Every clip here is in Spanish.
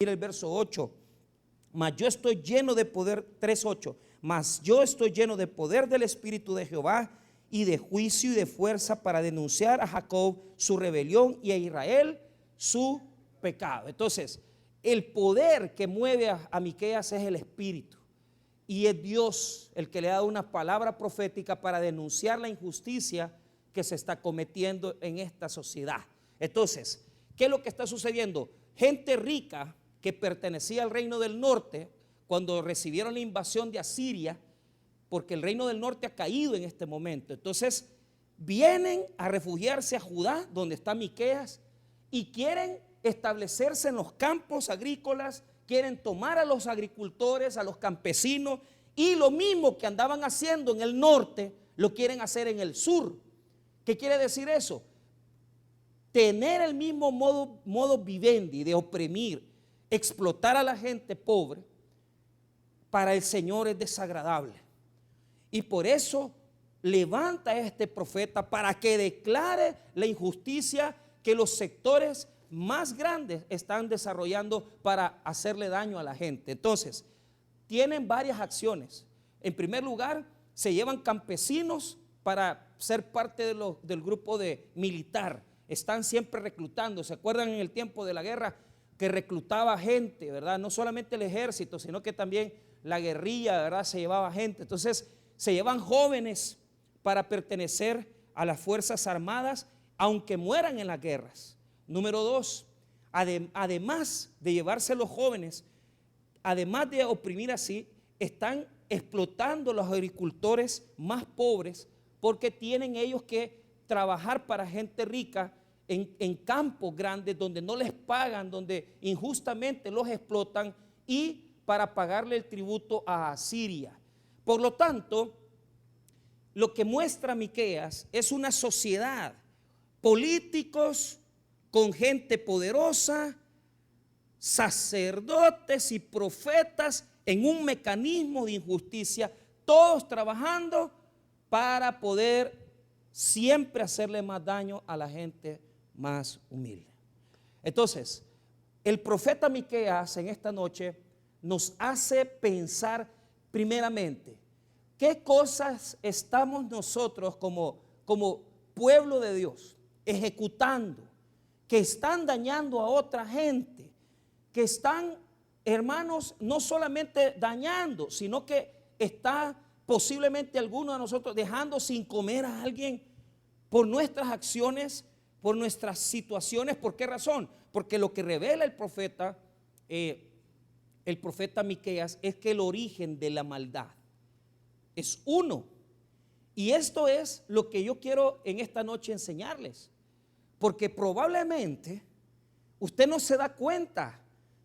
Mira el verso 8. Mas yo estoy lleno de poder, 3:8. Mas yo estoy lleno de poder del Espíritu de Jehová y de juicio y de fuerza para denunciar a Jacob su rebelión y a Israel su pecado. Entonces, el poder que mueve a Miqueas es el Espíritu. Y es Dios el que le ha dado una palabra profética para denunciar la injusticia que se está cometiendo en esta sociedad. Entonces, ¿qué es lo que está sucediendo? Gente rica que pertenecía al reino del norte, cuando recibieron la invasión de Asiria, porque el reino del norte ha caído en este momento, entonces vienen a refugiarse a Judá, donde está Miqueas, y quieren establecerse en los campos agrícolas, quieren tomar a los agricultores, a los campesinos, y lo mismo que andaban haciendo en el norte, lo quieren hacer en el sur. ¿Qué quiere decir eso? Tener el mismo modo vivendi de oprimir, explotar a la gente pobre, para el Señor es desagradable. Y por eso levanta a este profeta para que declare la injusticia que los sectores más grandes están desarrollando para hacerle daño a la gente. Entonces, tienen varias acciones. En primer lugar, se llevan campesinos para ser parte del grupo militar. Están siempre reclutando. ¿Se acuerdan en el tiempo de la guerra que reclutaba gente, verdad? No solamente el ejército, sino que también la guerrilla, verdad, se llevaba gente. Entonces, se llevan jóvenes para pertenecer a las Fuerzas Armadas, aunque mueran en las guerras. Número 2, además de llevarse los jóvenes, además de oprimir así, están explotando a los agricultores más pobres, porque tienen ellos que trabajar para gente rica en campos grandes donde no les pagan, donde injustamente los explotan, y para pagarle el tributo a Asiria. Por lo tanto, lo que muestra Miqueas es una sociedad, políticos con gente poderosa, sacerdotes y profetas en un mecanismo de injusticia, todos trabajando para poder siempre hacerle más daño a la gente más humilde. Entonces, el profeta Miqueas en esta noche nos hace pensar primeramente, ¿qué cosas estamos nosotros como pueblo de Dios ejecutando, que están dañando a otra gente, que están, hermanos, no solamente dañando, sino que está posiblemente alguno de nosotros dejando sin comer a alguien por nuestras acciones, por nuestras situaciones? ¿Por qué razón? Porque lo que revela el profeta Miqueas es que el origen de la maldad es uno. Y esto es lo que yo quiero en esta noche enseñarles, porque probablemente usted no se da cuenta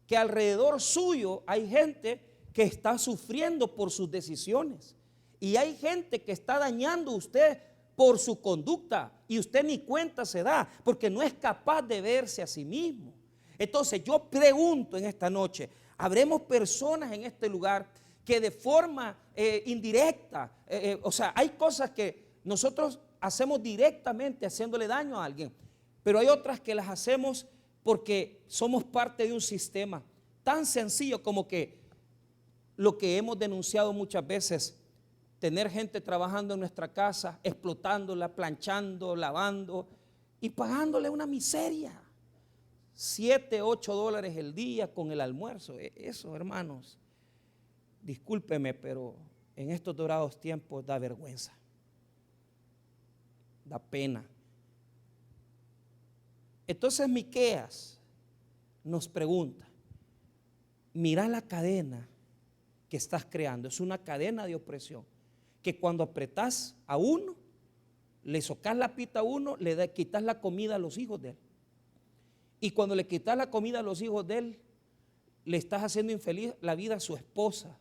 que alrededor suyo hay gente que está sufriendo por sus decisiones, y hay gente que está dañando a usted por su conducta, y usted ni cuenta se da, porque no es capaz de verse a sí mismo. Entonces yo pregunto en esta noche, ¿habremos personas en este lugar que de forma indirecta, o sea, hay cosas que nosotros hacemos directamente haciéndole daño a alguien, pero hay otras que las hacemos porque somos parte de un sistema tan sencillo como que lo que hemos denunciado muchas veces, tener gente trabajando en nuestra casa, explotándola, planchando, lavando y pagándole una miseria, $7, $8 el día con el almuerzo. Eso, hermanos, discúlpeme, pero en estos dorados tiempos da vergüenza, da pena. Entonces Miqueas nos pregunta, mira la cadena que estás creando, es una cadena de opresión, que cuando apretás a uno, le socas la pita a uno, quitas la comida a los hijos de él. Y cuando le quitas la comida a los hijos de él, le estás haciendo infeliz la vida a su esposa.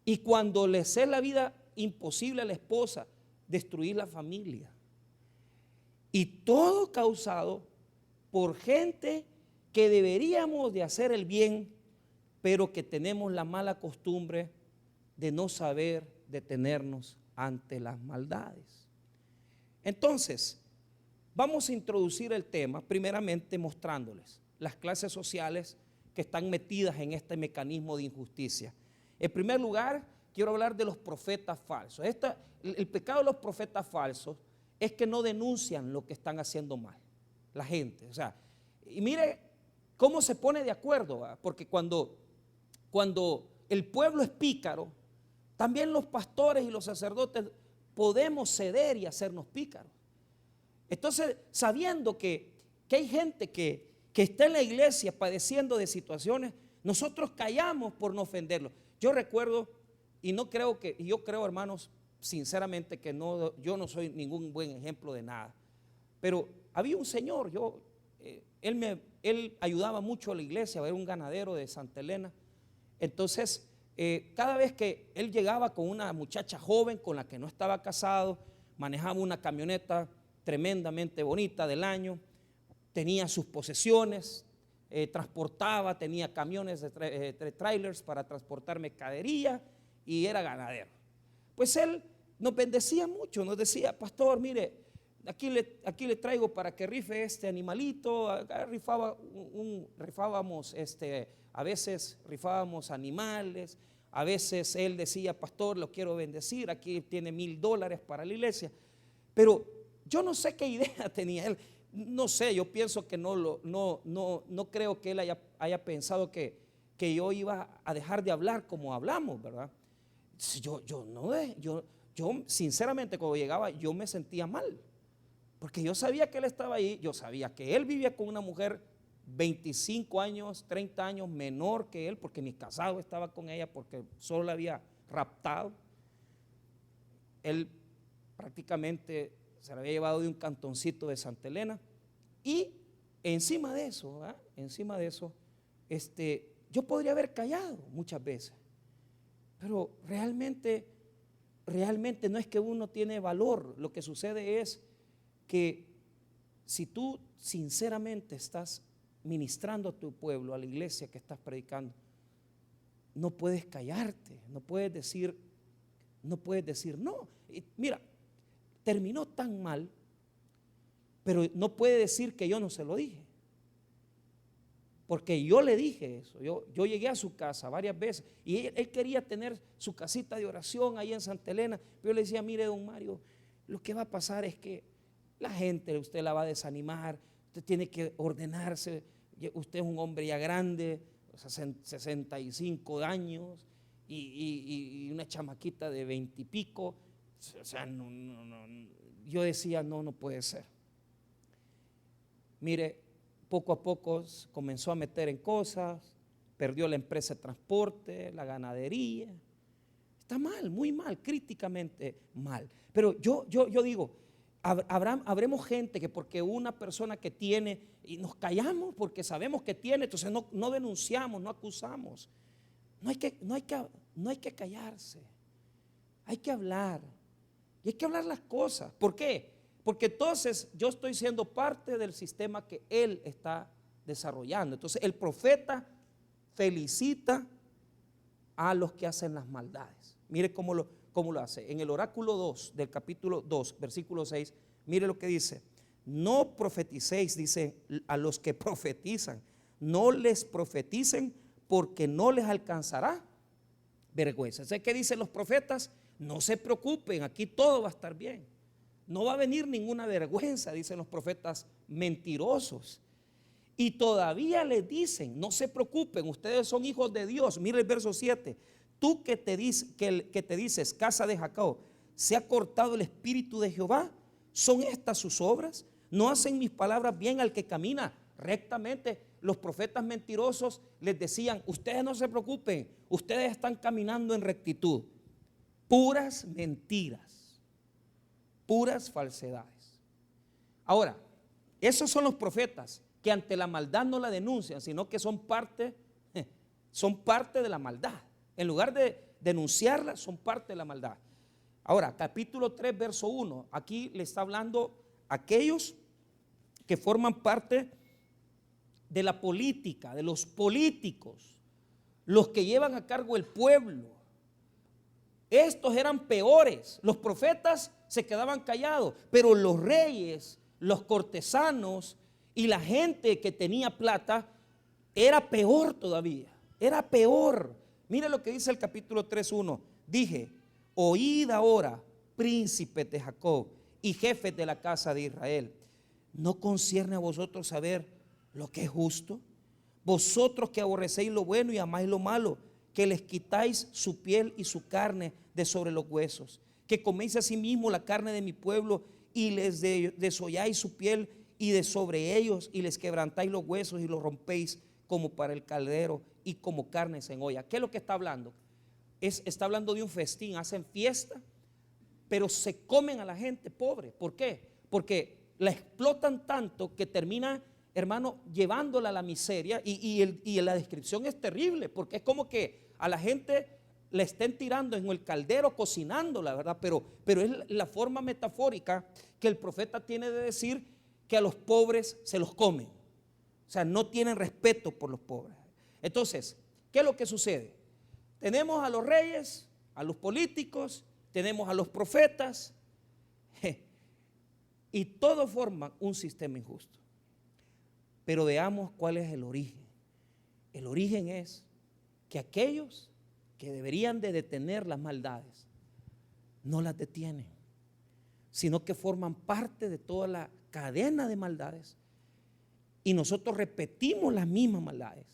Y cuando le haces la vida imposible a la esposa, destruir la familia. Y todo causado por gente que deberíamos de hacer el bien, pero que tenemos la mala costumbre de no saber detenernos ante las maldades. Entonces, vamos a introducir el tema primeramente mostrándoles las clases sociales que están metidas en este mecanismo de injusticia. En primer lugar, quiero hablar de los profetas falsos. El pecado de los profetas falsos es que no denuncian lo que están haciendo mal la gente. O sea, y mire cómo se pone de acuerdo, ¿verdad? Porque cuando el pueblo es pícaro, también los pastores y los sacerdotes podemos ceder y hacernos pícaros. Entonces, sabiendo que hay gente que está en la iglesia padeciendo de situaciones, nosotros callamos por no ofenderlos. Yo recuerdo, yo creo, hermanos, sinceramente que yo no soy ningún buen ejemplo de nada, pero había un señor, él ayudaba mucho a la iglesia, era un ganadero de Santa Elena. Entonces, cada vez que él llegaba con una muchacha joven con la que no estaba casado, manejaba una camioneta tremendamente bonita del año, tenía sus posesiones, transportaba, tenía camiones de trailers para transportar mercadería y era ganadero. Pues él nos bendecía mucho, nos decía: pastor, mire, aquí le traigo para que rife este animalito. Acá rifábamos a veces rifábamos animales, a veces él decía: pastor, lo quiero bendecir, aquí tiene $1,000 para la iglesia. Pero yo no sé qué idea tenía él, no sé, yo pienso que no creo que él haya pensado que yo iba a dejar de hablar como hablamos, ¿verdad? Yo sinceramente cuando llegaba yo me sentía mal, porque yo sabía que él estaba ahí, yo sabía que él vivía con una mujer 25 años, 30 años menor que él, porque ni casado estaba con ella, porque solo la había raptado. Él prácticamente se la había llevado de un cantoncito de Santa Elena. Y encima de eso, yo podría haber callado muchas veces, pero realmente no es que uno tiene valor. Lo que sucede es que si tú sinceramente estás ministrando a tu pueblo, a la iglesia que estás predicando, no puedes callarte, no puedes decir no. Y mira, terminó tan mal, pero no puede decir que yo no se lo dije, porque yo le dije eso. Yo llegué a su casa varias veces y él quería tener su casita de oración ahí en Santa Elena, pero yo le decía: mire, don Mario, lo que va a pasar es que la gente, usted la va a desanimar, usted tiene que ordenarse, usted es un hombre ya grande, 65 años y una chamaquita de 20 y pico. O sea, no. Yo decía: no puede ser. Mire, poco a poco comenzó a meter en cosas, perdió la empresa de transporte, la ganadería. Está mal, muy mal, críticamente mal. Pero yo digo, habremos gente que porque una persona que tiene, y nos callamos porque sabemos que tiene, entonces no denunciamos, no acusamos. No hay que callarse, hay que hablar. Y hay que hablar las cosas. ¿Por qué? Porque entonces yo estoy siendo parte del sistema que él está desarrollando. Entonces el profeta felicita a los que hacen las maldades. Mire cómo lo hace. En el oráculo 2 del capítulo 2, versículo 6, mire lo que dice: no profeticéis, dice, a los que profetizan, no les profeticen, porque no les alcanzará vergüenza. ¿Sabes qué dicen los profetas? No se preocupen, aquí todo va a estar bien, no va a venir ninguna vergüenza, dicen los profetas mentirosos. Y todavía les dicen: no se preocupen, ustedes son hijos de Dios. Mira el verso 7: tú que te dices casa de Jacob, ¿se ha cortado el espíritu de Jehová? ¿Son estas sus obras? ¿No hacen mis palabras bien al que camina rectamente? Los profetas mentirosos les decían: ustedes no se preocupen, ustedes están caminando en rectitud. Puras mentiras, puras falsedades. Ahora, esos son los profetas que ante la maldad no la denuncian, sino que son parte de la maldad. En lugar de denunciarla, son parte de la maldad. Ahora, capítulo 3, verso 1, aquí le está hablando a aquellos que forman parte de la política, de los políticos, los que llevan a cargo el pueblo. Estos eran peores. Los profetas se quedaban callados, pero los reyes, los cortesanos y la gente que tenía plata era peor todavía, era peor. Mire lo que dice el capítulo 3:1. Dije, oíd ahora, príncipes de Jacob y jefes de la casa de Israel, ¿no concierne a vosotros saber lo que es justo? Vosotros que aborrecéis lo bueno y amáis lo malo, que les quitáis su piel y su carne de sobre los huesos, que coméis asimismo la carne de mi pueblo y les desolláis su piel y de sobre ellos y les quebrantáis los huesos y los rompéis como para el caldero y como carnes en olla. ¿Qué es lo que está hablando? Está hablando de un festín, hacen fiesta, pero se comen a la gente pobre. ¿Por qué? Porque la explotan tanto que termina, hermano, llevándola a la miseria, y la descripción es terrible, porque es como que a la gente le estén tirando en el caldero cocinándola, ¿verdad? Pero es la forma metafórica que el profeta tiene de decir que a los pobres se los comen. O sea, no tienen respeto por los pobres. Entonces, ¿qué es lo que sucede? Tenemos a los reyes, a los políticos, tenemos a los profetas, y todos forman un sistema injusto. Pero veamos cuál es el origen. El origen es que aquellos que deberían de detener las maldades no las detienen, sino que forman parte de toda la cadena de maldades, y nosotros repetimos las mismas maldades,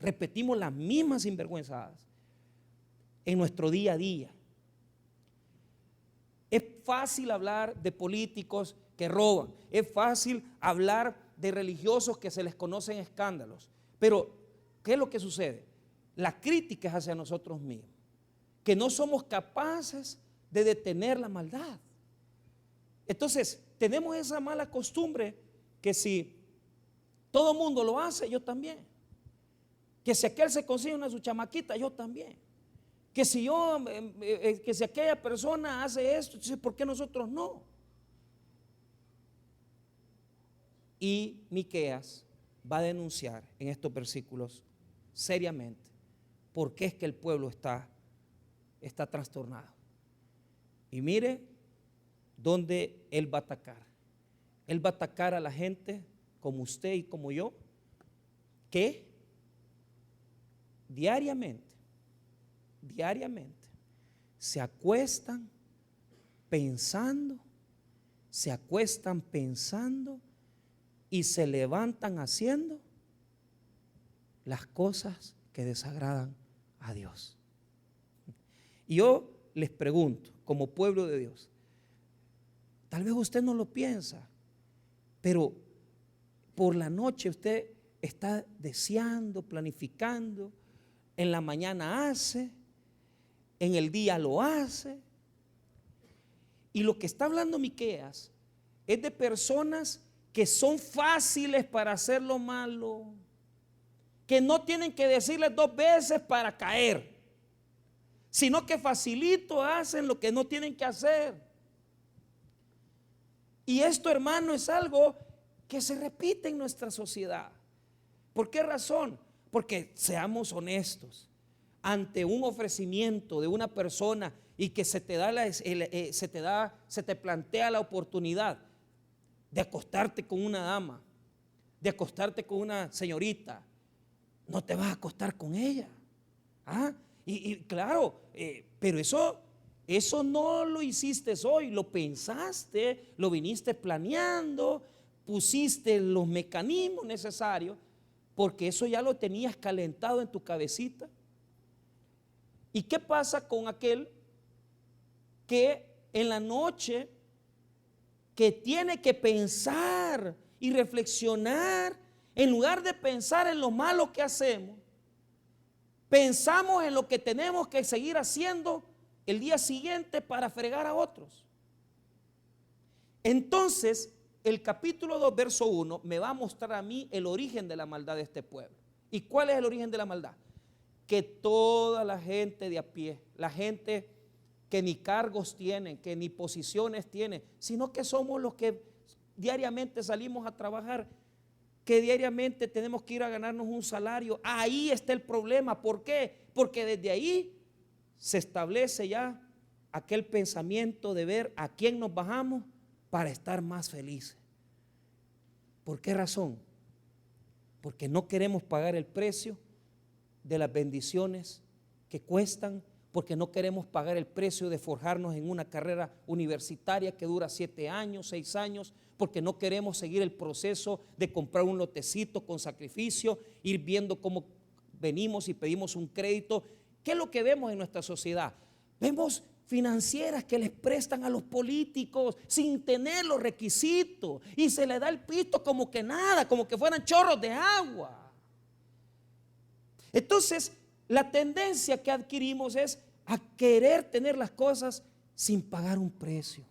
repetimos las mismas sinvergüenzadas en nuestro día a día. Es fácil hablar de políticos que roban, es fácil hablar de religiosos que se les conocen escándalos, pero ¿qué es lo que sucede? La crítica es hacia nosotros mismos, que no somos capaces de detener la maldad. Entonces tenemos esa mala costumbre que si todo el mundo lo hace, yo también. Que si aquel se consigue una su chamaquita, yo también. Que si aquella persona hace esto, entonces ¿por qué nosotros no? Y Miqueas va a denunciar en estos versículos seriamente por qué es que el pueblo está trastornado. Y mire dónde él va a atacar. Él va a atacar a la gente como usted y como yo, que diariamente se acuestan pensando y se levantan haciendo las cosas que desagradan a Dios. Y yo les pregunto, como pueblo de Dios, tal vez usted no lo piensa, pero por la noche usted está deseando, planificando, en la mañana hace, en el día lo hace. Y lo que está hablando Miqueas es de personas que son fáciles para hacer lo malo, que no tienen que decirles 2 veces para caer, sino que facilito hacen lo que no tienen que hacer. Y esto, hermano, es algo que se repite en nuestra sociedad. ¿Por qué razón? Porque seamos honestos, ante un ofrecimiento de una persona y que se te plantea la oportunidad de acostarte con una dama, de acostarte con una señorita, no te vas a acostar con ella. Y claro, pero eso no lo hiciste hoy, lo pensaste, lo viniste planeando, pusiste los mecanismos necesarios, porque eso ya lo tenías calentado en tu cabecita. ¿Y qué pasa con aquel que en la noche, que tiene que pensar y reflexionar, en lugar de pensar en lo malo que hacemos, pensamos en lo que tenemos que seguir haciendo el día siguiente para fregar a otros? Entonces, el capítulo 2, verso 1, me va a mostrar a mí el origen de la maldad de este pueblo. ¿Y cuál es el origen de la maldad? Que toda la gente de a pie, la gente que ni cargos tienen, que ni posiciones tienen, sino que somos los que diariamente salimos a trabajar, que diariamente tenemos que ir a ganarnos un salario. Ahí está el problema. ¿Por qué? Porque desde ahí se establece ya aquel pensamiento de ver a quién nos bajamos para estar más felices. ¿Por qué razón? porque no queremos pagar el precio de las bendiciones que cuestan, porque no queremos pagar el precio de forjarnos en una carrera universitaria que dura 7 años, 6 años, porque no queremos seguir el proceso de comprar un lotecito con sacrificio, ir viendo cómo venimos y pedimos un crédito. ¿Qué es lo que vemos en nuestra sociedad? Vemos financieras que les prestan a los políticos sin tener los requisitos y se le da el pisto como que nada, como que fueran chorros de agua. Entonces, la tendencia que adquirimos es a querer tener las cosas sin pagar un precio.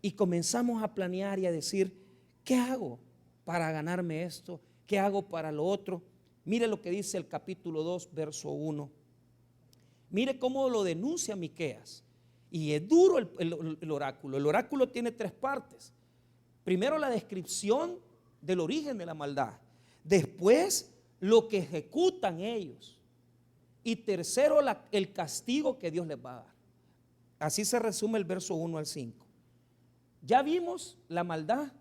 Y comenzamos a planear y a decir, ¿qué hago para ganarme esto? ¿Qué hago para lo otro? Mire lo que dice el capítulo 2, verso 1. Mire cómo lo denuncia Miqueas. Y es duro el oráculo. El oráculo tiene 3 partes. Primero, la descripción del origen de la maldad. Después, lo que ejecutan ellos. Y tercero, el castigo que Dios les va a dar. Así se resume el verso 1 al 5. Ya vimos la maldad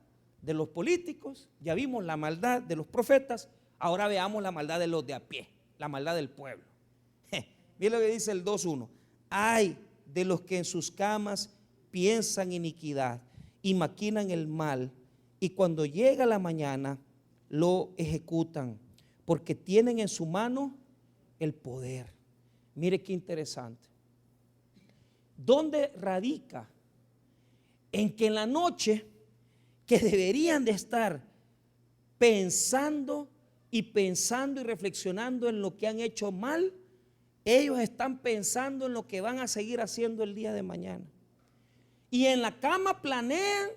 de los políticos, ya vimos la maldad de los profetas. Ahora veamos la maldad de los de a pie, la maldad del pueblo. Mira lo que dice el 2:1. Ay de los que en sus camas piensan iniquidad y maquinan el mal, y cuando llega la mañana lo ejecutan, porque tienen en su mano el poder. Mire qué interesante. ¿Dónde radica? En que en la noche, que deberían de estar pensando y reflexionando en lo que han hecho mal, ellos están pensando en lo que van a seguir haciendo el día de mañana. Y en la cama planean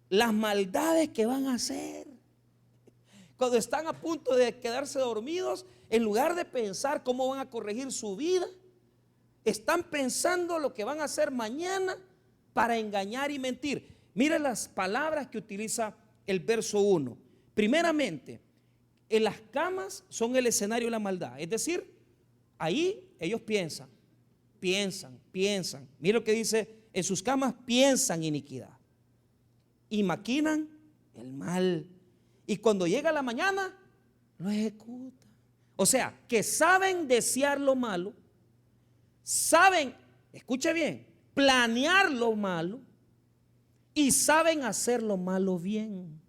las maldades que van a hacer. Cuando están a punto de quedarse dormidos, en lugar de pensar cómo van a corregir su vida, están pensando lo que van a hacer mañana para engañar y mentir. Mire las palabras que utiliza el verso 1. Primeramente, en las camas son el escenario de la maldad. Es decir, ahí ellos piensan. Mire lo que dice, en sus camas piensan iniquidad y maquinan el mal. Y cuando llega la mañana, lo ejecutan. O sea, que saben desear lo malo, saben, escuche bien, planear lo malo y saben hacer lo malo bien.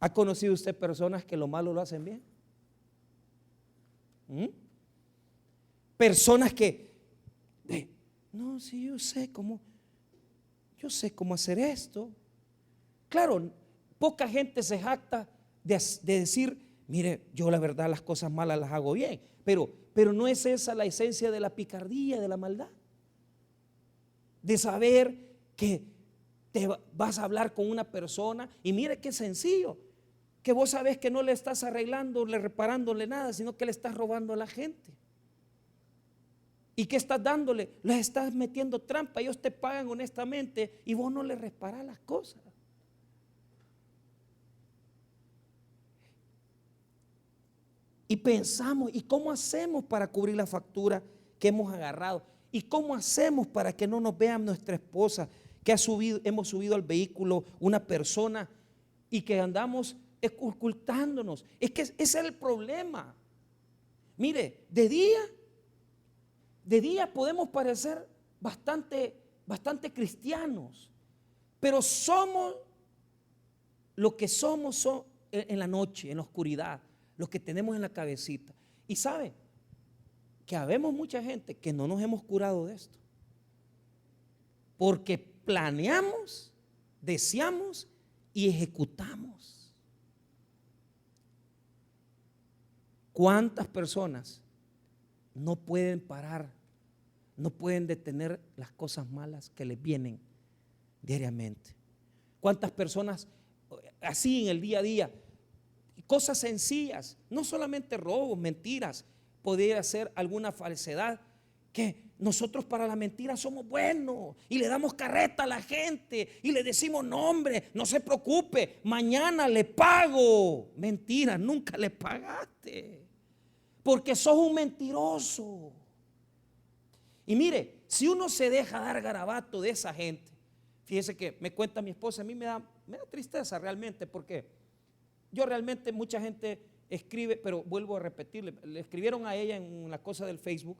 ¿Ha conocido usted personas que lo malo lo hacen bien? Personas que, no, sí, yo sé cómo hacer esto. Claro, poca gente se jacta de decir, mire, yo la verdad las cosas malas las hago bien, pero no es esa la esencia de la picardía, de la maldad. De saber que te vas a hablar con una persona y mire qué sencillo, que vos sabés que no le estás arreglando, reparándole nada, sino que le estás robando a la gente. ¿Y qué estás dándole? Les estás metiendo trampa, ellos te pagan honestamente y vos no les reparás las cosas. Y pensamos, ¿y cómo hacemos para cubrir la factura que hemos agarrado? ¿Y cómo hacemos para que no nos vean nuestra esposa, que hemos subido al vehículo una persona y que andamos ocultándonos? Es que ese es el problema. Mire, de día podemos parecer bastante cristianos, pero somos lo que somos en la noche, en la oscuridad, lo que tenemos en la cabecita. Y sabe que habemos mucha gente que no nos hemos curado de esto, porque planeamos, deseamos y ejecutamos. ¿Cuántas personas no pueden parar, no pueden detener las cosas malas que les vienen diariamente? ¿Cuántas personas así en el día a día, cosas sencillas, no solamente robos, mentiras, podría ser alguna falsedad, que nosotros para la mentira somos buenos y le damos carreta a la gente y le decimos, no hombre, no se preocupe, mañana le pago? Mentira, nunca le pagaste, porque sos un mentiroso. Y mire, si uno se deja dar garabato de esa gente, fíjese que me cuenta mi esposa, a mí me da me da tristeza realmente, porque yo realmente, mucha gente escribe, pero vuelvo a repetirle, le escribieron a ella en la cosa del Facebook.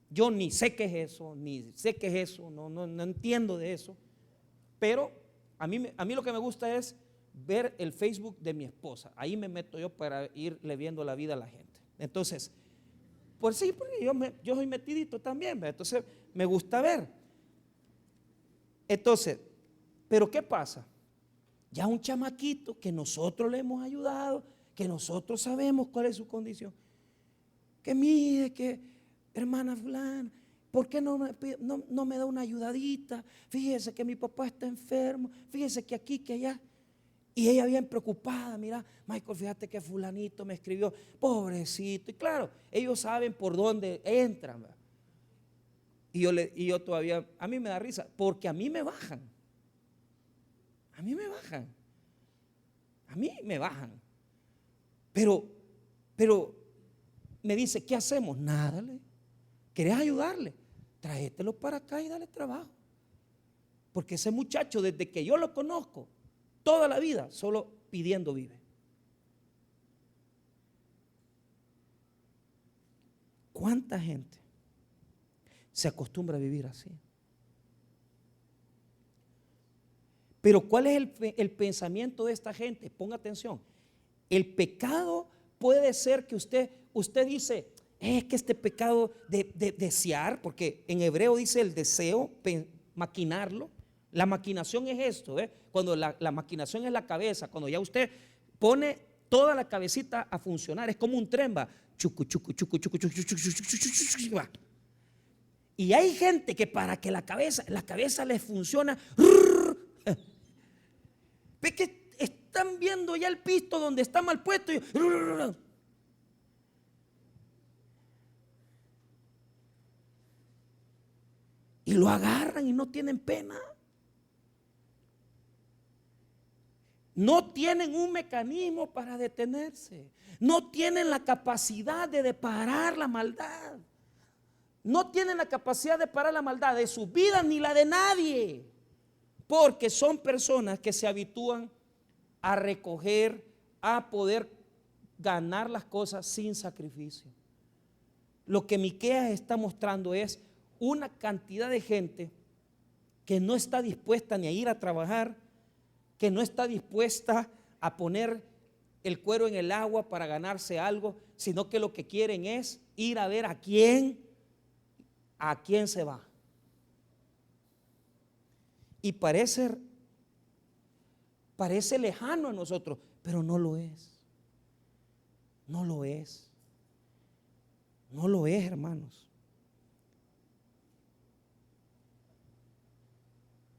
Yo ni sé qué es eso, no entiendo de eso, pero a mí lo que me gusta es ver el Facebook de mi esposa. Ahí me meto yo para irle viendo la vida a la gente. Entonces, pues sí, porque yo soy metidito también, ¿ve? Entonces me gusta ver. Entonces, pero ¿qué pasa? Ya un chamaquito que nosotros le hemos ayudado, que nosotros sabemos cuál es su condición, que mire, que hermana fulana, ¿por qué no me da una ayudadita? Fíjese que mi papá está enfermo, fíjese que aquí, que allá. Y ella bien preocupada, mira, Michael, fíjate que fulanito me escribió, pobrecito. Y claro, ellos saben por dónde entran, ¿verdad? Y yo todavía, a mí me da risa, porque a mí me bajan. A mí me bajan. Pero me dice, ¿qué hacemos? Nada, ¿querés ayudarle? Tráetelo para acá y dale trabajo. Porque ese muchacho, desde que yo lo conozco, toda la vida, solo pidiendo vive. ¿Cuánta gente se acostumbra a vivir así? Pero ¿cuál es el pensamiento de esta gente? Ponga atención. El pecado puede ser que usted dice, es que este pecado de desear, porque en hebreo dice el deseo, maquinarlo. La maquinación es esto, ¿eh? Cuando la maquinación es la cabeza, cuando ya usted pone toda la cabecita a funcionar, es como un tren, va. Chucu, chucu, chucu, chucu, chucu, chucu, chucu, chucu, chucu, va. Y hay gente que para que la cabeza les funciona, ve que están viendo ya el pisto donde está mal puesto y lo agarran y no tienen pena. No tienen un mecanismo para detenerse. No tienen la capacidad de parar la maldad. No tienen la capacidad de parar la maldad de sus vidas ni la de nadie. Porque son personas que se habitúan a recoger, a poder ganar las cosas sin sacrificio. Lo que Miqueas está mostrando es una cantidad de gente que no está dispuesta ni a ir a trabajar, que no está dispuesta a poner el cuero en el agua para ganarse algo, sino que lo que quieren es ir a ver a quién se va. Y parece lejano a nosotros, pero no lo es. No lo es. No lo es, hermanos.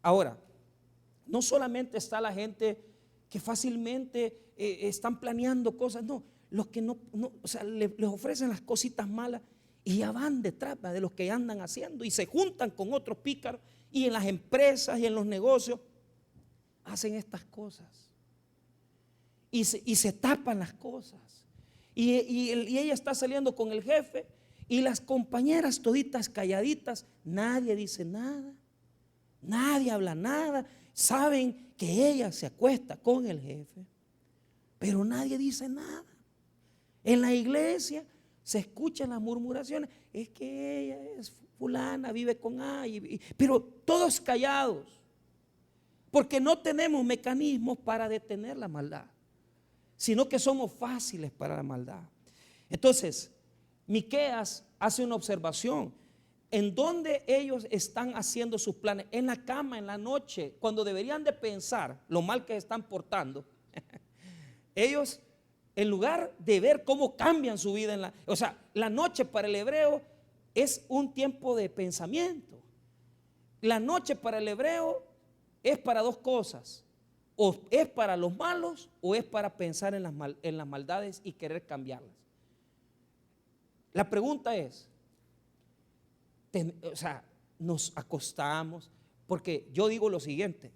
Ahora, no solamente está la gente que fácilmente están planeando cosas, no, los que no o sea, les ofrecen las cositas malas y ya van detrás de los que andan haciendo y se juntan con otros pícaros y en las empresas y en los negocios hacen estas cosas y se tapan las cosas y ella está saliendo con el jefe y las compañeras toditas calladitas, nadie dice nada, nadie habla nada. Saben que ella se acuesta con el jefe, pero nadie dice nada. En la iglesia se escuchan las murmuraciones, es que ella es fulana, vive con A, pero todos callados, porque no tenemos mecanismos para detener la maldad, sino que somos fáciles para la maldad. Entonces, Miqueas hace una observación. ¿En dónde ellos están haciendo sus planes? En la cama, en la noche, cuando deberían de pensar lo mal que se están portando. Ellos, en lugar de ver cómo cambian su vida, o sea, la noche para el hebreo es un tiempo de pensamiento. La noche para el hebreo es para dos cosas: o es para los malos o es para pensar en las maldades y querer cambiarlas. La pregunta es, o sea, nos acostamos, porque yo digo lo siguiente: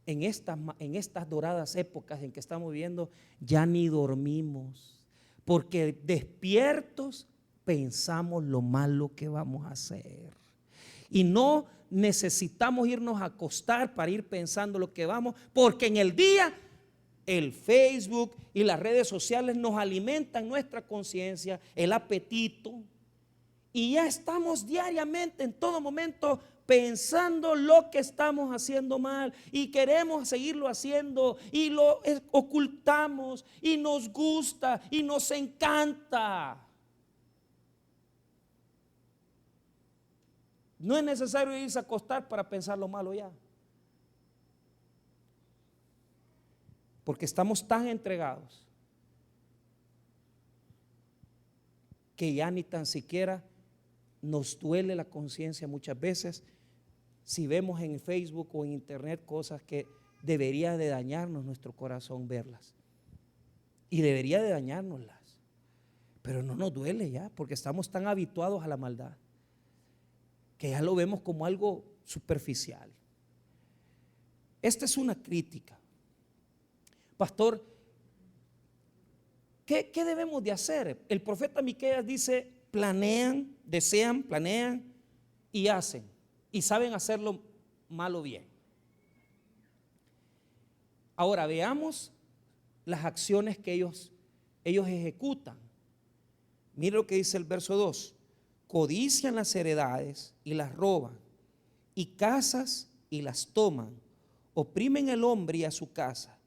en estas doradas épocas en que estamos viviendo, ya ni dormimos, porque despiertos pensamos lo malo que vamos a hacer y no necesitamos irnos a acostar para ir pensando lo que vamos, porque en el día el Facebook y las redes sociales nos alimentan nuestra conciencia, el apetito, y ya estamos diariamente, en todo momento, pensando lo que estamos haciendo mal y queremos seguirlo haciendo y lo ocultamos y nos gusta y nos encanta. No es necesario irse a acostar para pensar lo malo ya, porque estamos tan entregados que ya ni tan siquiera nos duele la conciencia muchas veces si vemos en Facebook o en internet cosas que debería de dañarnos nuestro corazón verlas, y debería de dañárnoslas, pero no nos duele ya, porque estamos tan habituados a la maldad que ya lo vemos como algo superficial. Esta es una crítica. Pastor, ¿qué debemos de hacer? El profeta Miqueas dice: planean, desean, planean y hacen, y saben hacerlo mal o bien. Ahora veamos las acciones que ellos ejecutan. Mire lo que dice el verso 2: codician las heredades y las roban, y casas y las toman, oprimen al hombre y a su casa,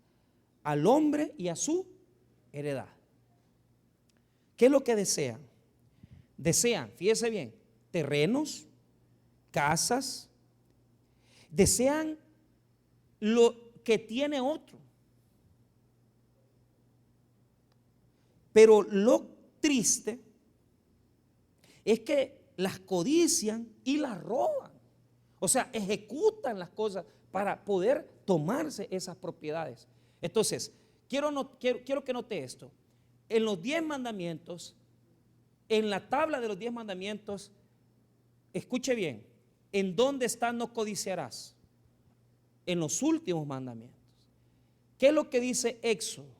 al hombre y a su heredad. ¿Qué es lo que desean? Desean, fíjese bien, terrenos, casas, desean lo que tiene otro. Pero lo triste es que las codician y las roban. O sea, ejecutan las cosas para poder tomarse esas propiedades. Entonces, quiero que note esto. En los 10 mandamientos, en la tabla de los 10 mandamientos, escuche bien, ¿en dónde está no codiciarás? En los últimos mandamientos. ¿Qué es lo que dice Éxodo?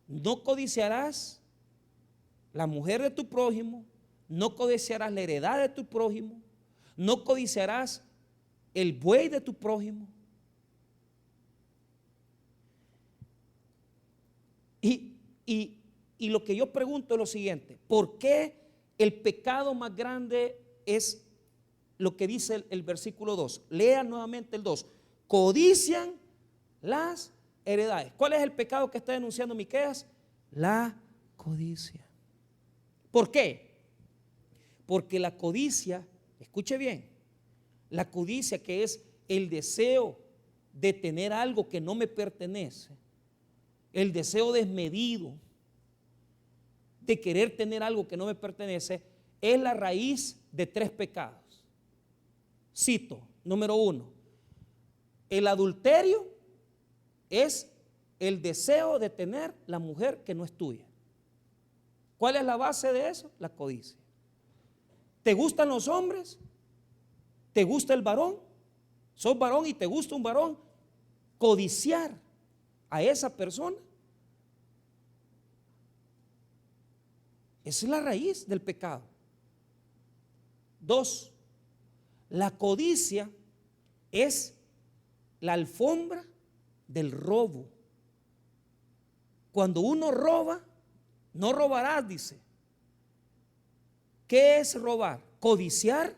No codiciarás la mujer de tu prójimo, no codiciarás la heredad de tu prójimo, no codiciarás el buey de tu prójimo. Y lo que yo pregunto es lo siguiente: ¿por qué el pecado más grande es lo que dice el versículo 2? Lea nuevamente el 2. Codician las heredades. ¿Cuál es el pecado que está denunciando Miqueas? La codicia. ¿Por qué? Porque la codicia, escuche bien, la codicia, que es el deseo de tener algo que no me pertenece, el deseo desmedido de querer tener algo que no me pertenece, es la raíz de 3 pecados. Cito: número 1, el adulterio es el deseo de tener la mujer que no es tuya. ¿Cuál es la base de eso? La codicia. ¿Te gustan los hombres? ¿Te gusta el varón? ¿Sos varón y te gusta un varón? Codiciar a esa persona, esa es la raíz del pecado. 2, la codicia es la alfombra del robo. Cuando uno roba, no robarás, dice. ¿Qué es robar? Codiciar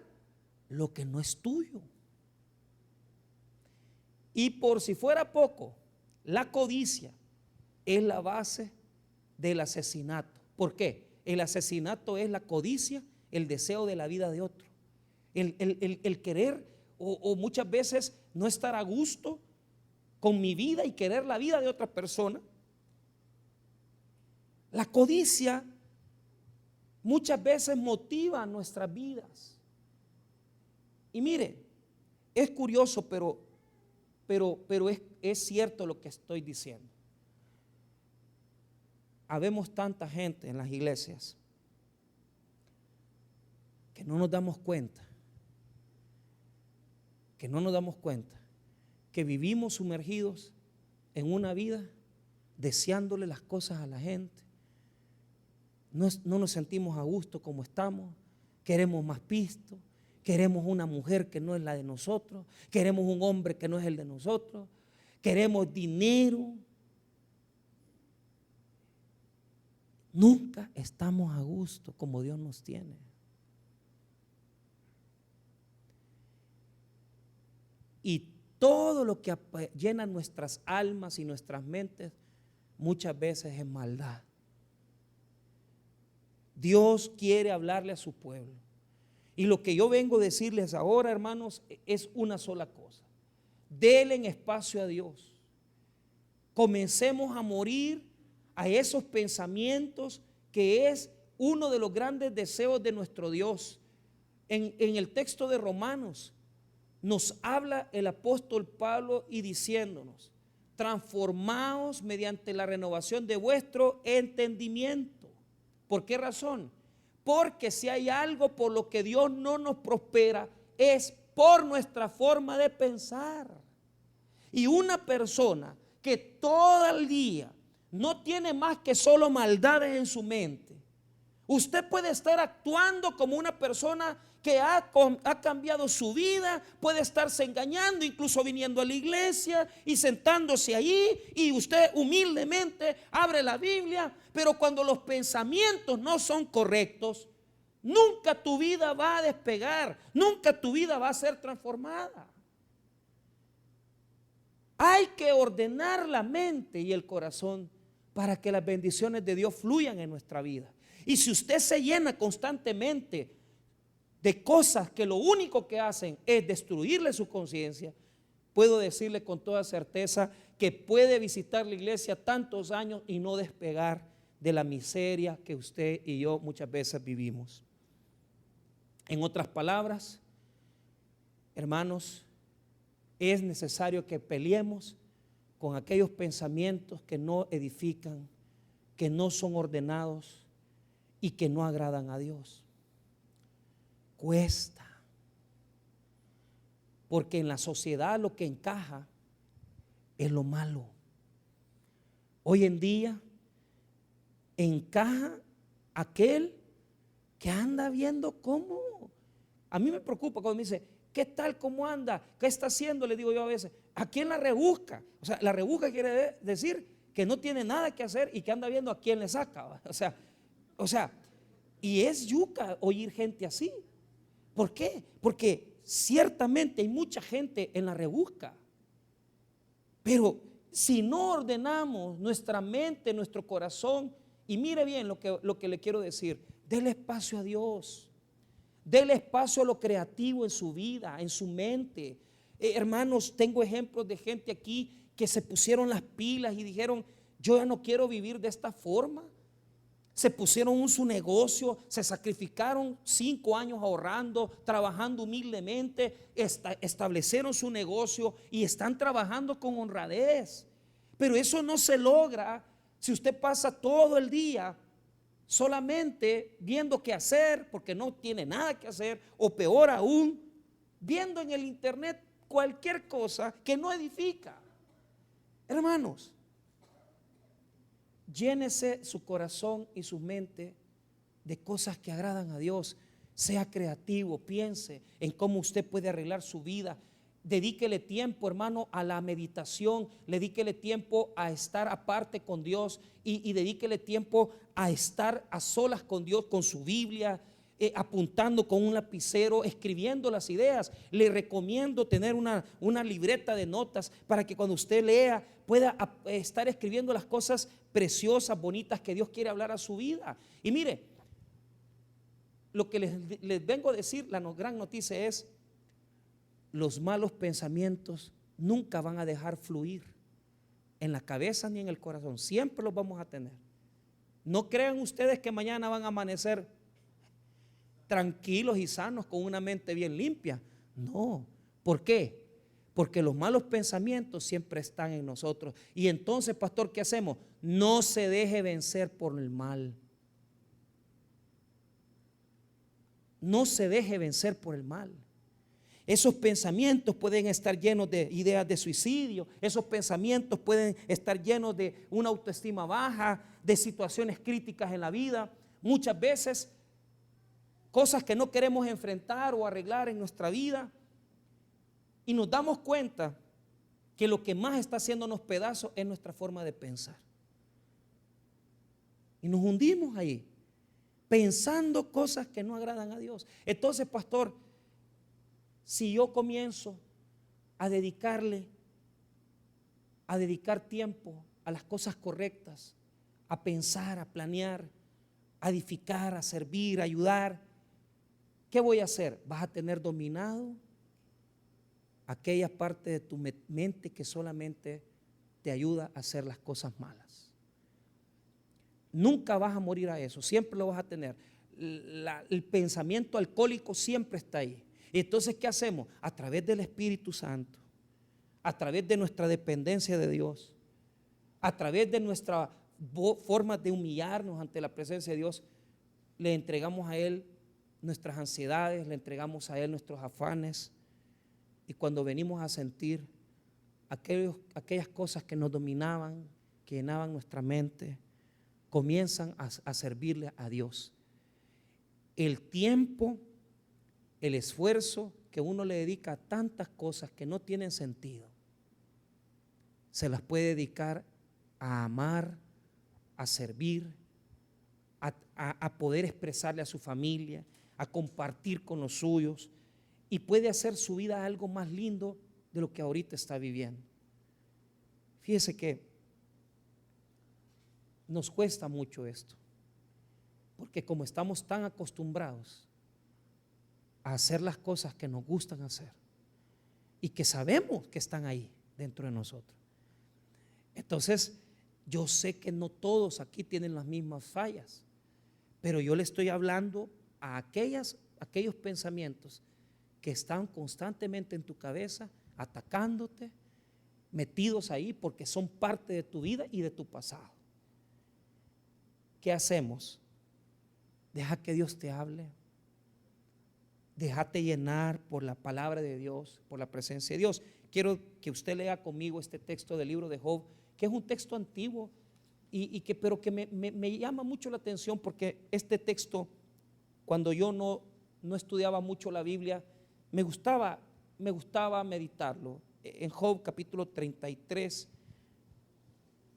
lo que no es tuyo. Y por si fuera poco, la codicia es la base del asesinato. ¿Por qué? El asesinato es la codicia, el deseo de la vida de otro, el querer o muchas veces no estar a gusto con mi vida y querer la vida de otra persona. La codicia muchas veces motiva nuestras vidas. Y mire, es curioso, pero es cierto lo que estoy diciendo. Habemos tanta gente en las iglesias que no nos damos cuenta, que vivimos sumergidos en una vida deseándole las cosas a la gente. No nos sentimos a gusto como estamos, queremos más pisto, queremos una mujer que no es la de nosotros, queremos un hombre que no es el de nosotros, queremos dinero. Nunca estamos a gusto como Dios nos tiene. Y todo lo que llena nuestras almas y nuestras mentes muchas veces es maldad. Dios quiere hablarle a su pueblo. Y lo que yo vengo a decirles ahora, hermanos, es una sola cosa. Denle espacio a Dios. Comencemos a morir a esos pensamientos que es uno de los grandes deseos de nuestro Dios. En el texto de Romanos nos habla el apóstol Pablo y diciéndonos: transformaos mediante la renovación de vuestro entendimiento. ¿Por qué razón? Porque si hay algo por lo que Dios no nos prospera, es por nuestra forma de pensar. Y una persona que todo el día no tiene más que solo maldades en su mente, usted puede estar actuando como una persona que ha cambiado su vida, puede estarse engañando, incluso viniendo a la iglesia y sentándose allí, y usted humildemente abre la Biblia, pero cuando los pensamientos no son correctos, nunca tu vida va a despegar, nunca tu vida va a ser transformada. Hay que ordenar la mente y el corazón para que las bendiciones de Dios fluyan en nuestra vida. Y si usted se llena constantemente de cosas que lo único que hacen es destruirle su conciencia, puedo decirle con toda certeza que puede visitar la iglesia tantos años y no despegar de la miseria que usted y yo muchas veces vivimos. En otras palabras, hermanos, es necesario que peleemos con aquellos pensamientos que no edifican, que no son ordenados y que no agradan a Dios. Cuesta, porque en la sociedad lo que encaja es lo malo. Hoy en día encaja aquel que anda viendo cómo. A mí me preocupa cuando me dice: ¿qué tal? ¿Cómo anda? ¿Qué está haciendo? Le digo yo a veces: ¿a quién la rebusca? O sea, la rebusca quiere decir que no tiene nada que hacer y que anda viendo a quién le saca. O sea, y es yuca oír gente así. ¿Por qué? Porque ciertamente hay mucha gente en la rebusca, pero si no ordenamos nuestra mente, nuestro corazón, y mire bien lo que le quiero decir: dele espacio a Dios, dele espacio a lo creativo en su vida, en su mente. Hermanos, tengo ejemplos de gente aquí que se pusieron las pilas y dijeron: yo ya no quiero vivir de esta forma. Se pusieron en su negocio, se sacrificaron 5 años ahorrando, trabajando humildemente, establecieron su negocio y están trabajando con honradez. Pero eso no se logra si usted pasa todo el día solamente viendo qué hacer, porque no tiene nada que hacer, o peor aún, viendo en el internet cualquier cosa que no edifica. Hermanos, llénese su corazón y su mente de cosas que agradan a Dios. Sea creativo, piense en cómo usted puede arreglar su vida. Dedíquele tiempo, hermano, a la meditación, dedíquele tiempo a estar aparte con Dios y dedíquele tiempo a estar a solas con Dios, con su Biblia, apuntando con un lapicero, escribiendo las ideas. Le recomiendo tener una libreta de notas para que cuando usted lea pueda estar escribiendo las cosas preciosas, bonitas que Dios quiere hablar a su vida. Y mire, lo que les vengo a decir, la gran noticia es: los malos pensamientos nunca van a dejar fluir en la cabeza ni en el corazón. Siempre los vamos a tener. No crean ustedes que mañana van a amanecer tranquilos y sanos con una mente bien limpia. No. ¿Por qué? Porque los malos pensamientos siempre están en nosotros. Y entonces, pastor, ¿qué hacemos? No se deje vencer por el mal. No se deje vencer por el mal. Esos pensamientos pueden estar llenos de ideas de suicidio. Esos pensamientos pueden estar llenos de una autoestima baja, de situaciones críticas en la vida. Muchas veces cosas que no queremos enfrentar o arreglar en nuestra vida, y nos damos cuenta que lo que más está haciéndonos pedazos es nuestra forma de pensar. Y nos hundimos ahí, pensando cosas que no agradan a Dios. Entonces, pastor, si yo comienzo a dedicar tiempo a las cosas correctas, a pensar, a planear, a edificar, a servir, a ayudar, ¿qué voy a hacer? Vas a tener dominado aquella parte de tu mente que solamente te ayuda a hacer las cosas malas. Nunca vas a morir a eso, siempre lo vas a tener. El pensamiento alcohólico siempre está ahí. Entonces, ¿qué hacemos? A través del Espíritu Santo, a través de nuestra dependencia de Dios, a través de nuestra forma de humillarnos ante la presencia de Dios, le entregamos a Él nuestras ansiedades, le entregamos a Él nuestros afanes. Y cuando venimos a sentir aquellas cosas que nos dominaban, que llenaban nuestra mente, comienzan a servirle a Dios. El tiempo, el esfuerzo que uno le dedica a tantas cosas que no tienen sentido, se las puede dedicar a amar, a servir, a poder expresarle a su familia, a compartir con los suyos, y puede hacer su vida algo más lindo de lo que ahorita está viviendo. Fíjese que nos cuesta mucho esto, porque como estamos tan acostumbrados a hacer las cosas que nos gustan hacer y que sabemos que están ahí dentro de nosotros, entonces yo sé que no todos aquí tienen las mismas fallas, pero yo le estoy hablando a aquellos pensamientos que están constantemente en tu cabeza, atacándote, metidos ahí porque son parte de tu vida y de tu pasado. ¿Qué hacemos? Deja que Dios te hable. Déjate llenar por la palabra de Dios, por la presencia de Dios. Quiero que usted lea conmigo este texto del libro de Job, que es un texto antiguo, pero que me llama mucho la atención, porque este texto, cuando yo no estudiaba mucho la Biblia, me gustaba meditarlo. En Job capítulo 33,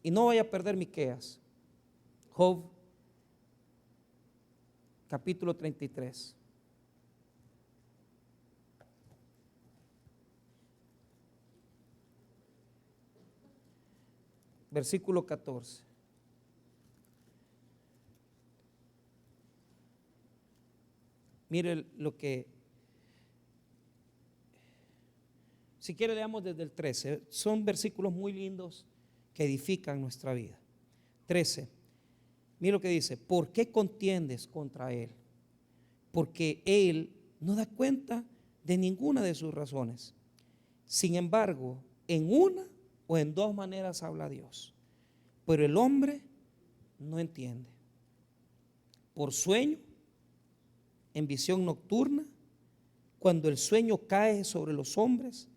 y no vaya a perder Miqueas. Job capítulo 33. Versículo 14. Mire lo que, si quiere leamos desde el 13, son versículos muy lindos que edifican nuestra vida. 13, mire lo que dice: ¿por qué contiendes contra él? Porque él no da cuenta de ninguna de sus razones. Sin embargo, en una o en dos maneras habla Dios, pero el hombre no entiende. Por sueño, en visión nocturna, cuando el sueño cae sobre los hombres,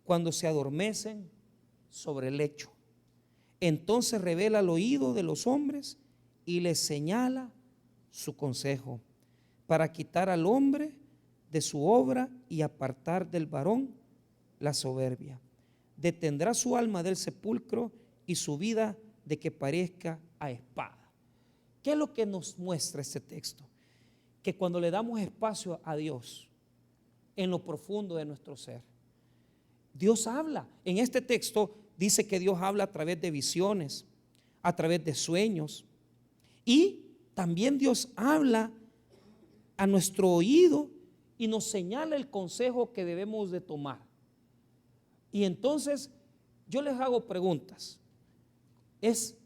cuando se adormecen sobre el lecho. Entonces revela al oído de los hombres y les señala su consejo, para quitar al hombre de su obra y apartar del varón la soberbia. Detendrá su alma del sepulcro y su vida de que parezca a espada. ¿Qué es lo que nos muestra este texto? Que cuando le damos espacio a Dios en lo profundo de nuestro ser, Dios habla. En este texto dice que Dios habla a través de visiones, a través de sueños, y también Dios habla a nuestro oído y nos señala el consejo que debemos de tomar. Y entonces yo les hago preguntas. ¿Es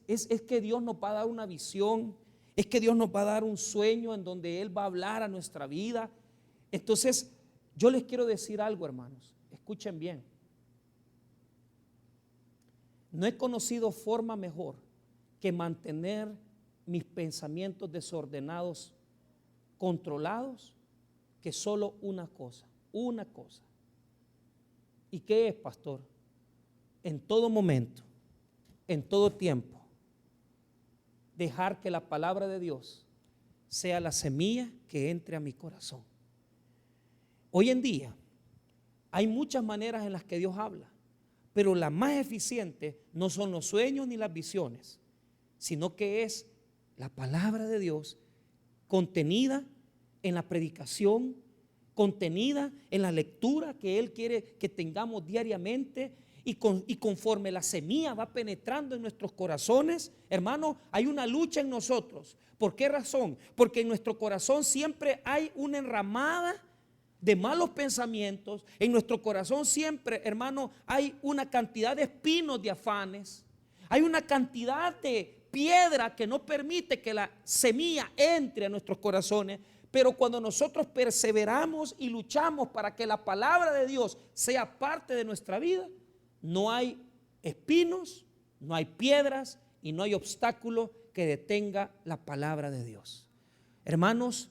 que Dios nos va a dar una visión? ¿Es que Dios nos va a dar un sueño en donde Él va a hablar a nuestra vida? Entonces yo les quiero decir algo, hermanos. Escuchen bien. No he conocido forma mejor que mantener mis pensamientos desordenados controlados que solo una cosa. ¿Y qué es, pastor? En todo momento, en todo tiempo, dejar que la palabra de Dios sea la semilla que entre a mi corazón. Hoy en día hay muchas maneras en las que Dios habla, pero la más eficiente no son los sueños ni las visiones, sino que es la palabra de Dios contenida en la predicación, contenida en la lectura que Él quiere que tengamos diariamente, y conforme la semilla va penetrando en nuestros corazones, hermano, hay una lucha en nosotros. ¿Por qué razón? Porque en nuestro corazón siempre hay una enramada de malos pensamientos. En nuestro corazón siempre, hermano, hay una cantidad de espinos, de afanes. Hay una cantidad de piedra que no permite que la semilla entre a nuestros corazones. Pero cuando nosotros perseveramos y luchamos para que la palabra de Dios sea parte de nuestra vida, no hay espinos, no hay piedras y no hay obstáculo que detenga la palabra de Dios. Hermanos,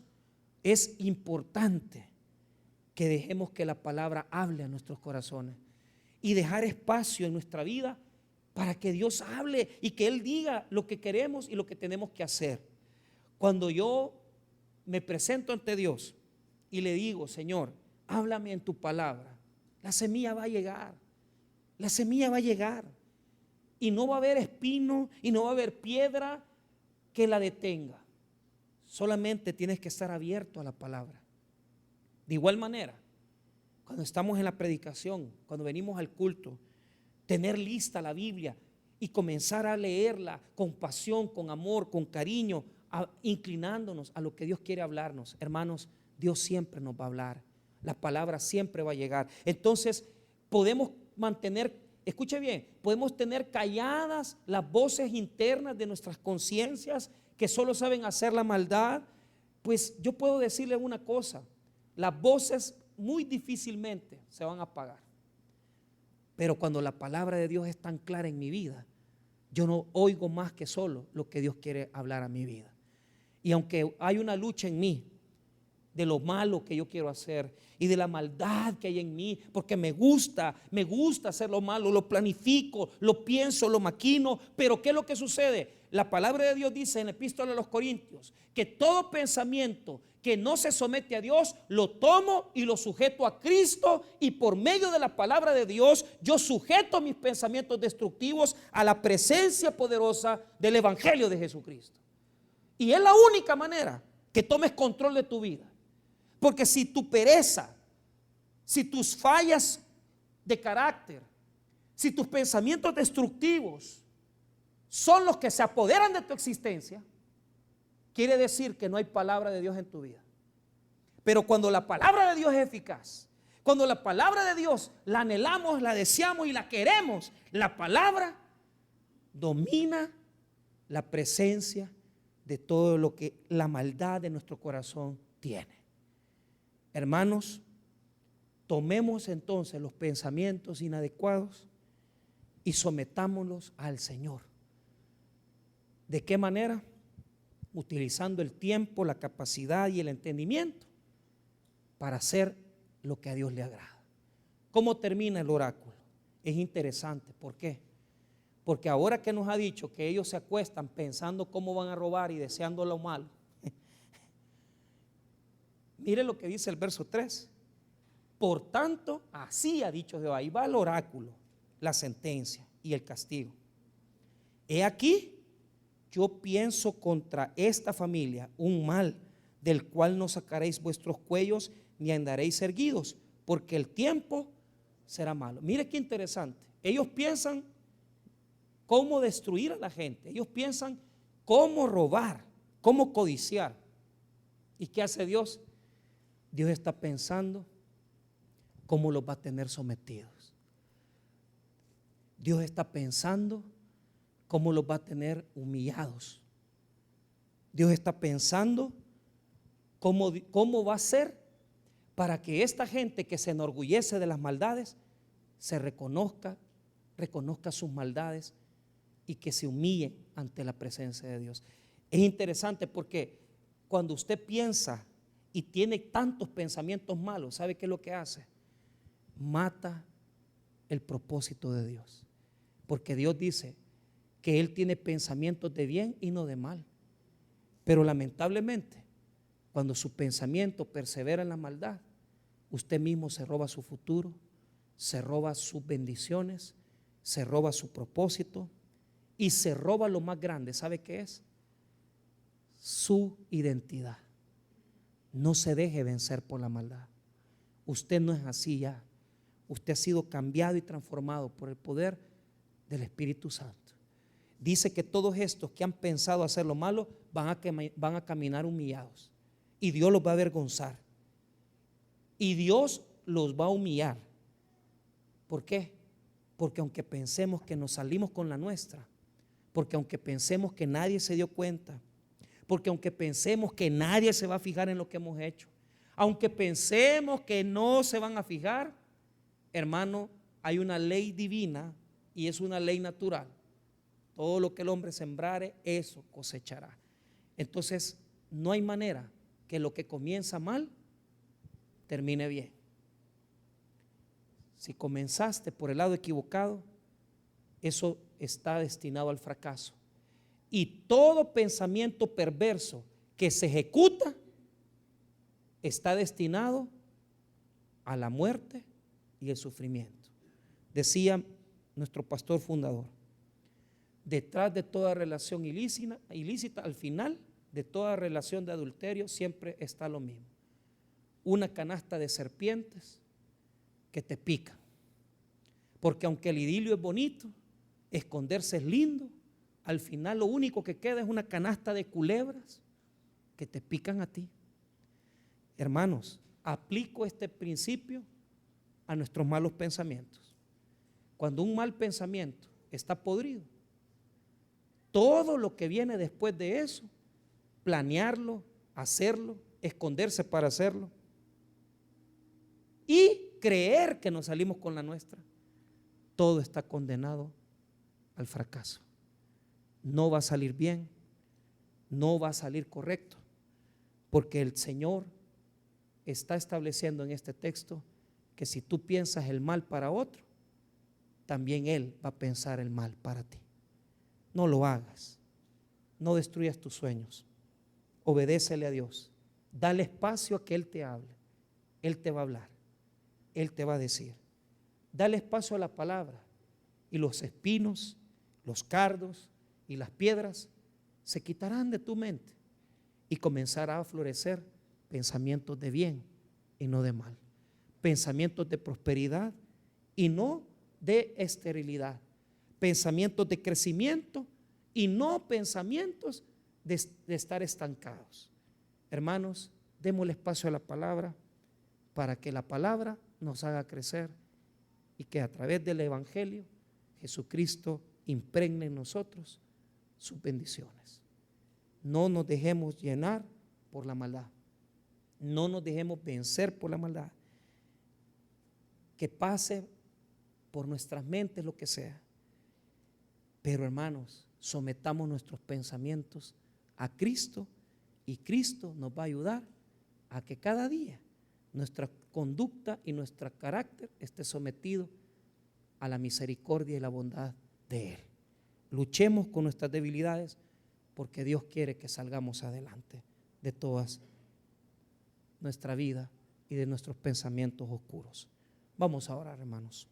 es importante que dejemos que la palabra hable a nuestros corazones y dejar espacio en nuestra vida para que Dios hable y que Él diga lo que queremos y lo que tenemos que hacer. Cuando yo me presento ante Dios y le digo: Señor, háblame en tu palabra, la semilla va a llegar. La semilla va a llegar y no va a haber espino y no va a haber piedra que la detenga. Solamente tienes que estar abierto a la palabra. De igual manera, cuando estamos en la predicación, cuando venimos al culto, tener lista la Biblia y comenzar a leerla con pasión, con amor, con cariño, inclinándonos a lo que Dios quiere hablarnos. Hermanos, Dios siempre nos va a hablar. La palabra siempre va a llegar. Entonces podemos mantener, escuche bien, podemos tener calladas las voces internas de nuestras conciencias que solo saben hacer la maldad. Pues yo puedo decirle una cosa: las voces muy difícilmente se van a apagar, pero cuando la palabra de Dios es tan clara en mi vida, yo no oigo más que solo lo que Dios quiere hablar a mi vida. Y aunque hay una lucha en mí de lo malo que yo quiero hacer y de la maldad que hay en mí, porque me gusta hacer lo malo, lo planifico, lo pienso, lo maquino, pero ¿qué es lo que sucede? La palabra de Dios dice en la epístola a los Corintios que todo pensamiento que no se somete a Dios lo tomo y lo sujeto a Cristo, y por medio de la palabra de Dios yo sujeto mis pensamientos destructivos a la presencia poderosa del Evangelio de Jesucristo. Y es la única manera que tomes control de tu vida. Porque si tu pereza, si tus fallas de carácter, si tus pensamientos destructivos son los que se apoderan de tu existencia, quiere decir que no hay palabra de Dios en tu vida. Pero cuando la palabra de Dios es eficaz, cuando la palabra de Dios la anhelamos, la deseamos y la queremos, la palabra domina la presencia de todo lo que la maldad de nuestro corazón tiene. Hermanos, tomemos entonces los pensamientos inadecuados y sometámoslos al Señor. ¿De qué manera? Utilizando el tiempo, la capacidad y el entendimiento para hacer lo que a Dios le agrada. ¿Cómo termina el oráculo? Es interesante. ¿Por qué? Porque ahora que nos ha dicho que ellos se acuestan pensando cómo van a robar y deseando lo malo, mire lo que dice el verso 3. Por tanto, así ha dicho Jehová. Ahí va el oráculo, la sentencia y el castigo. He aquí, yo pienso contra esta familia un mal, del cual no sacaréis vuestros cuellos ni andaréis erguidos, porque el tiempo será malo. Mire qué interesante. Ellos piensan cómo destruir a la gente. Ellos piensan cómo robar, cómo codiciar. ¿Y qué hace Dios? Dios está pensando cómo los va a tener sometidos. Dios está pensando cómo los va a tener humillados. Dios está pensando cómo va a ser para que esta gente que se enorgullece de las maldades se reconozca sus maldades y que se humille ante la presencia de Dios. Es interesante porque cuando usted piensa y tiene tantos pensamientos malos, ¿sabe qué es lo que hace? Mata el propósito de Dios. Porque Dios dice que Él tiene pensamientos de bien y no de mal. Pero lamentablemente Cuando su pensamiento persevera en la maldad, usted mismo se roba su futuro, se roba sus bendiciones, se roba su propósito y se roba lo más grande. ¿Sabe qué es? Su identidad. No se deje vencer por la maldad. Usted no es así ya. Usted ha sido cambiado y transformado por el poder del Espíritu Santo. Dice que todos estos que han pensado hacer lo malo van a caminar humillados y Dios los va a avergonzar y Dios los va a humillar. ¿Por qué? Porque aunque pensemos que nos salimos con la nuestra, porque aunque pensemos que nadie se dio cuenta, porque aunque pensemos que nadie se va a fijar en lo que hemos hecho, aunque pensemos que no se van a fijar, hermano, hay una ley divina y es una ley natural. Todo lo que el hombre sembrare, eso cosechará. Entonces, no hay manera que lo que comienza mal termine bien. Si comenzaste por el lado equivocado, eso está destinado al fracaso. Y todo pensamiento perverso que se ejecuta está destinado a la muerte y el sufrimiento. Decía nuestro pastor fundador: detrás de toda relación ilícita, al final de toda relación de adulterio siempre está lo mismo: una canasta de serpientes que te pican. Porque aunque el idilio es bonito, esconderse es lindo, al final lo único que queda es una canasta de culebras que te pican a ti. Hermanos, aplico este principio a nuestros malos pensamientos. Cuando un mal pensamiento está podrido, todo lo que viene después de eso, planearlo, hacerlo, esconderse para hacerlo y creer que nos salimos con la nuestra, todo está condenado al fracaso. No va a salir bien, no va a salir correcto, porque el Señor está estableciendo en este texto que si tú piensas el mal para otro, también Él va a pensar el mal para ti. No lo hagas, no destruyas tus sueños, obedécele a Dios, dale espacio a que Él te hable, Él te va a hablar, Él te va a decir. Dale espacio a la palabra y los espinos, los cardos y las piedras se quitarán de tu mente y comenzará a florecer pensamientos de bien y no de mal, pensamientos de prosperidad y no de esterilidad, pensamientos de crecimiento y no pensamientos de estar estancados. Hermanos, démosle espacio a la palabra para que la palabra nos haga crecer y que a través del Evangelio Jesucristo impregne en nosotros sus bendiciones. No nos dejemos llenar por la maldad, no nos dejemos vencer por la maldad. Que pase por nuestras mentes lo que sea, pero hermanos, sometamos nuestros pensamientos a Cristo y Cristo nos va a ayudar a que cada día nuestra conducta y nuestro carácter esté sometido a la misericordia y la bondad de Él. Luchemos con nuestras debilidades porque Dios quiere que salgamos adelante de todas nuestra vida y de nuestros pensamientos oscuros. Vamos a orar, hermanos.